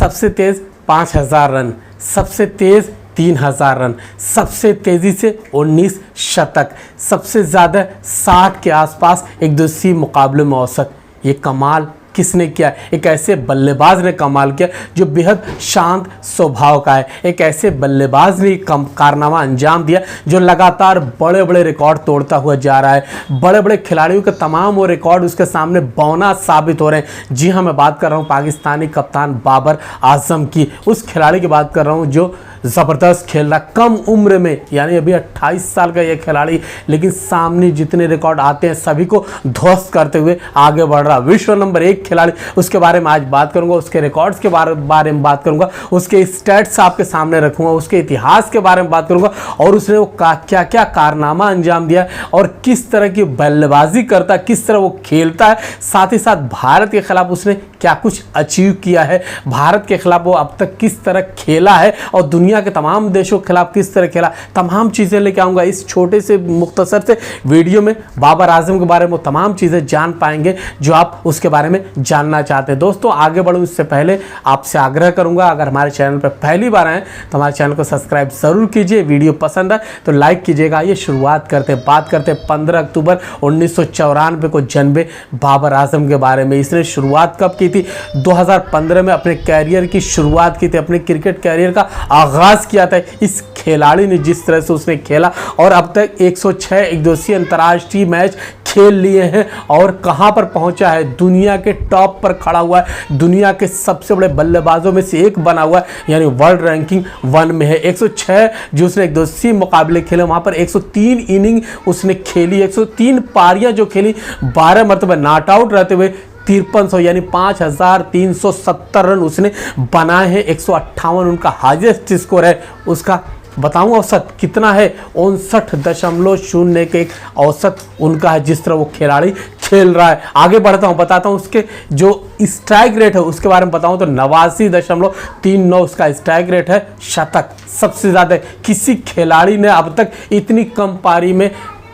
सबसे तेज 5000 रन, सबसे तेज 3000 रन, सबसे तेजी से 19 शतक, सबसे ज़्यादा 60 के आसपास एक दिवसीय मुकाबले में औसत। ये कमाल किसने किया? एक ऐसे बल्लेबाज ने कमाल किया जो बेहद शांत स्वभाव का है। एक ऐसे बल्लेबाज ने कारनामा अंजाम दिया जो लगातार बड़े बड़े रिकॉर्ड तोड़ता हुआ जा रहा है। बड़े बड़े खिलाड़ियों के तमाम वो रिकॉर्ड उसके सामने बौना साबित हो रहे हैं। जी हाँ, मैं बात कर रहा हूँ पाकिस्तानी कप्तान बाबर आजम की। उस खिलाड़ी की बात कर रहा हूँ जो ज़बरदस्त खेल रहा, कम उम्र में, यानी अभी 28 साल का ये खिलाड़ी, लेकिन सामने जितने रिकॉर्ड आते हैं सभी को ध्वस्त करते हुए आगे बढ़ रहा। विश्व नंबर 1 खिलाड़ी, उसके बारे में आज बात करूंगा, उसके रिकॉर्ड्स के बारे में बात करूंगा, उसके स्टैट्स आपके सामने रखूंगा, उसके इतिहास के बारे में बात करूंगा और उसने वो क्या क्या कारनामा अंजाम दिया और किस तरह की बल्लेबाजी करता, किस तरह वो खेलता है। साथ ही साथ भारत के खिलाफ उसने क्या कुछ अचीव किया है, भारत के खिलाफ वो अब तक किस तरह खेला है और दुनिया के तमाम देशों के खिलाफ किस तरह खेला, तमाम चीज़ें लेके आऊँगा इस छोटे से मुख्तसर से वीडियो में। बाबर आजम के बारे में तमाम चीज़ें जान पाएंगे जो आप उसके बारे में जानना चाहते हैं। दोस्तों आगे बढ़ूँ इससे पहले आपसे आग्रह करूँगा, अगर हमारे चैनल पर पहली बार आएँ तो हमारे चैनल को सब्सक्राइब ज़रूर कीजिए। वीडियो पसंद है तो लाइक कीजिएगा। ये शुरुआत करते हैं, बात करते हैं 15 अक्टूबर 1994 को जन्मे बाबर आजम के बारे में। इसने शुरुआत कब की थी? 2015 में अपने कैरियर की शुरुआत की थी, अपने क्रिकेट कैरियर का आगाज किया था। इस खिलाड़ी ने जिस तरह से उसने खेला और अब तक 106 एकदिवसीय अंतर्राष्ट्रीय मैच खेल लिए हैं और कहां पर पहुंचा है? दुनिया के टॉप पर खड़ा हुआ है, दुनिया के सबसे बड़े बल्लेबाजों में से एक बना हुआ है, यानी वर्ल्ड रैंकिंग 1 में है। 106 जो उसने एकदिवसीय मुकाबले खेले, वहां पर 103 इनिंग उसने खेली, 103 पारियां जो खेली, 12 मरतबा नॉट आउट रहते हुए 5300 यानी 5370 रन उसने बनाए हैं। 158 उनका हाईएस्ट स्कोर है। उसका बताऊं औसत कितना है? 59.01 औसत उनका है, जिस तरह वो खिलाड़ी खेल रहा है। आगे बढ़ता हूं, बताता हूं उसके जो स्ट्राइक रेट है उसके बारे में बताऊं तो 89.39 उसका स्ट्राइक रेट है। शतक सबसे ज़्यादा, किसी खिलाड़ी ने अब तक इतनी कम पारी में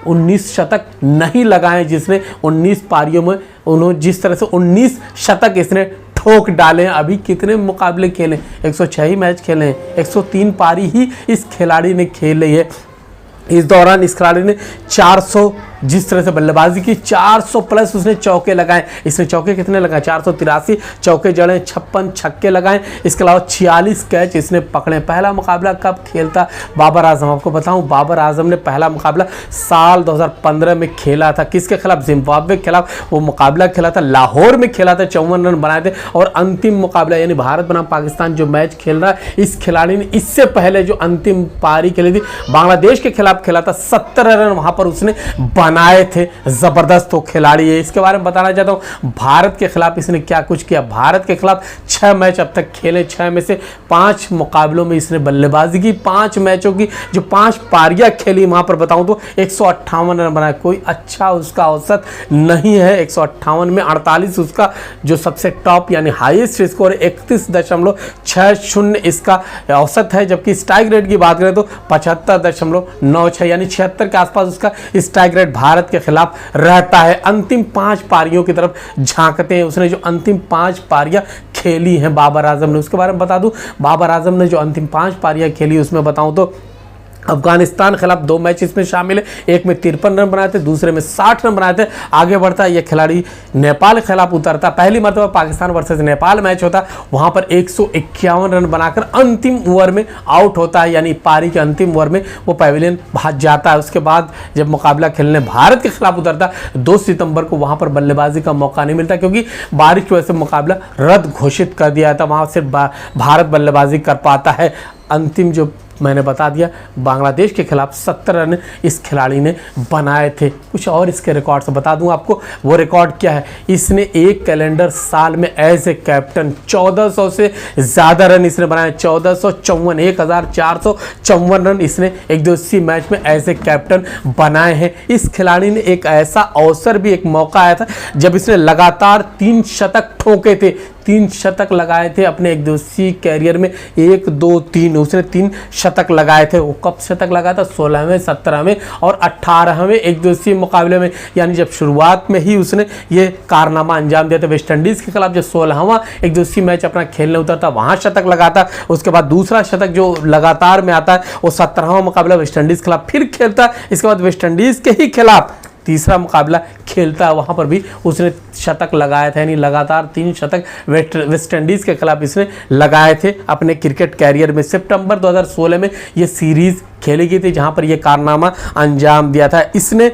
19 शतक नहीं लगाए जिसने 19 पारियों में उन्होंने जिस तरह से 19 शतक इसने ठोक डाले। अभी कितने मुकाबले खेले? 106 ही मैच खेले हैं, 103 पारी ही इस खिलाड़ी ने खेले है। इस दौरान इस खिलाड़ी ने 400 जिस तरह से बल्लेबाजी की, 400 प्लस उसने चौके लगाए। इसने चौके कितने लगाए? 483 चौके जड़े, 56 छक्के लगाए। इसके अलावा 46 कैच इसने पकड़े। पहला मुकाबला कब खेलता बाबर आजम? आपको बताऊं, बाबर आजम ने पहला मुकाबला साल 2015 में खेला था। किसके खिलाफ? जिम्बाब्वे के खिलाफ वो मुकाबला खेला था, लाहौर में खेला था, 54 रन बनाए थे। और अंतिम मुकाबला यानी भारत बनाम पाकिस्तान जो मैच खेल रहा है, इस खिलाड़ी ने इससे पहले जो अंतिम पारी खेली थी बांग्लादेश के खिलाफ खेला था, 70 रन वहां पर उसने बनाए थे। जबरदस्त वो खिलाड़ी है। इसके बारे में बताना चाहता हूं भारत के खिलाफ इसने क्या कुछ किया। भारत के खिलाफ 6 मैच अब तक खेले, 6 में से 5 मुकाबलों में इसने बल्लेबाजी की। 5 मैचों की जो 5 पारियां खेली, वहां पर बताऊं तो 158 रन बनाए। कोई अच्छा उसका औसत नहीं है। 158 में 48 उसका जो सबसे टॉप यानी हाईएस्ट स्कोर 31.60 इसका औसत है। जबकि स्ट्राइक रेट की बात करें तो 75.96 यानी 76 के आसपास उसका स्ट्राइक रेट भारत के खिलाफ रहता है। अंतिम 5 पारियों की तरफ झांकते हैं। उसने जो अंतिम 5 पारियां खेली हैं बाबर आजम ने, उसके बारे में बता दूं, बाबर आजम ने जो अंतिम 5 पारियां खेली उसमें बताऊं तो अफगानिस्तान के खिलाफ 2 मैच इसमें शामिल है। एक में 53 रन बनाए थे, दूसरे में 60 रन बनाए थे। आगे बढ़ता है ये खिलाड़ी नेपाल के खिलाफ उतरता। पहली मरतबा पाकिस्तान वर्सेस नेपाल मैच होता, वहां पर 151 रन बनाकर अंतिम ओवर में आउट होता है, यानी पारी के अंतिम ओवर में वो पैविलियन भाग जाता है। उसके बाद जब मुकाबला खेलने भारत के खिलाफ उतरता 2 सितंबर को, वहां पर बल्लेबाजी का मौका नहीं मिलता क्योंकि बारिश की वजह से मुकाबला रद्द घोषित कर दिया था। वहां सिर्फ भारत बल्लेबाजी कर पाता है। अंतिम जो मैंने बता दिया, बांग्लादेश के खिलाफ 70 रन इस खिलाड़ी ने बनाए थे। कुछ और इसके रिकॉर्ड से बता दूं आपको, वो रिकॉर्ड क्या है। इसने एक कैलेंडर साल में एज ए कैप्टन 1400 से ज़्यादा रन इसने बनाए। 1454 1454 रन इसने एक दिवसीय मैच में एज ए कैप्टन बनाए हैं। इस खिलाड़ी ने एक ऐसा अवसर भी, एक मौका आया था जब इसने लगातार 3 शतक ठोके थे। 3 शतक लगाए थे अपने एक दिवसीय कैरियर में, 1 2 3 उसने 3 शतक लगाए थे। वो कब शतक लगाया था? 16वें 17वें और 18वें एक दिवसीय मुकाबले में, यानी जब शुरुआत में ही उसने ये कारनामा अंजाम दिया था। वेस्ट इंडीज़ के खिलाफ जब 16वां एक दिवसीय मैच अपना खेलने उतरता वहाँ शतक लगाता, उसके बाद दूसरा शतक जो लगातार में आता है वो 17वां मुकाबला वेस्ट इंडीज़ के खिलाफ फिर खेलता, इसके बाद वेस्ट इंडीज़ के ही खिलाफ तीसरा मुकाबला खेलता है, वहाँ पर भी उसने शतक लगाया था, यानी लगातार 3 शतक वेस्ट इंडीज़ के खिलाफ इसने लगाए थे अपने क्रिकेट कैरियर में। सितंबर 2016 में ये सीरीज़ खेली गई थी जहाँ पर ये कारनामा अंजाम दिया था इसने।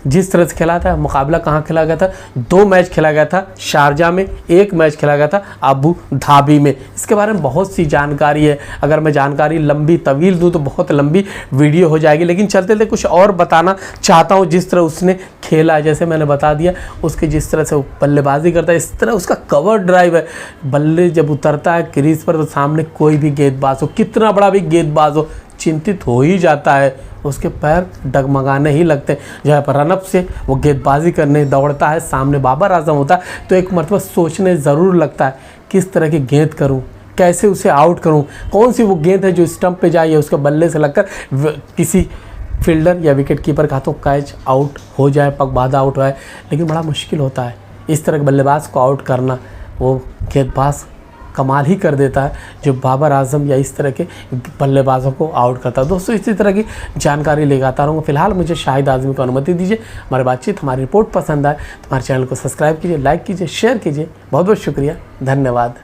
जिस तरह से खेला था, मुकाबला कहाँ खेला गया था? 2 मैच खेला गया था शारजा में, 1 मैच खेला गया था अबू धाबी में। इसके बारे में बहुत सी जानकारी है, अगर मैं जानकारी लंबी तवील दूँ तो बहुत लंबी वीडियो हो जाएगी, लेकिन चलते थे कुछ और बताना चाहता हूँ। जिस तरह उसने खेला, जैसे मैंने बता दिया, उसके जिस तरह से वो बल्लेबाजी करता है, इस तरह उसका कवर ड्राइव है। बल्ले जब उतरता है क्रीज पर तो सामने कोई भी गेंदबाज हो, कितना बड़ा भी गेंदबाज हो, चिंतित हो ही जाता है, उसके पैर डगमगाने ही लगते हैं। जहाँ पर रनअप से वो गेंदबाजी करने दौड़ता है, सामने बाबर आजम होता है तो एक मरतबा सोचने ज़रूर लगता है किस तरह की गेंद करूं, कैसे उसे आउट करूं, कौन सी वो गेंद है जो स्टंप पे जाए या उसके बल्ले से लगकर किसी फील्डर या विकेट कीपर का हाथों कैच आउट हो जाए, पगबाधा आउट हो जाए। लेकिन बड़ा मुश्किल होता है इस तरह के बल्लेबाज को आउट करना। वो गेंदबाज कमाल ही कर देता है जो बाबर आजम या इस तरह के बल्लेबाजों को आउट करता है। दोस्तों इसी तरह की जानकारी लेकर आता रहूँगा। फिलहाल मुझे शाहिद आज़मी को अनुमति दीजिए। हमारी बातचीत, हमारी रिपोर्ट पसंद आए तो हमारे चैनल को सब्सक्राइब कीजिए, लाइक कीजिए, शेयर कीजिए। बहुत बहुत शुक्रिया, धन्यवाद।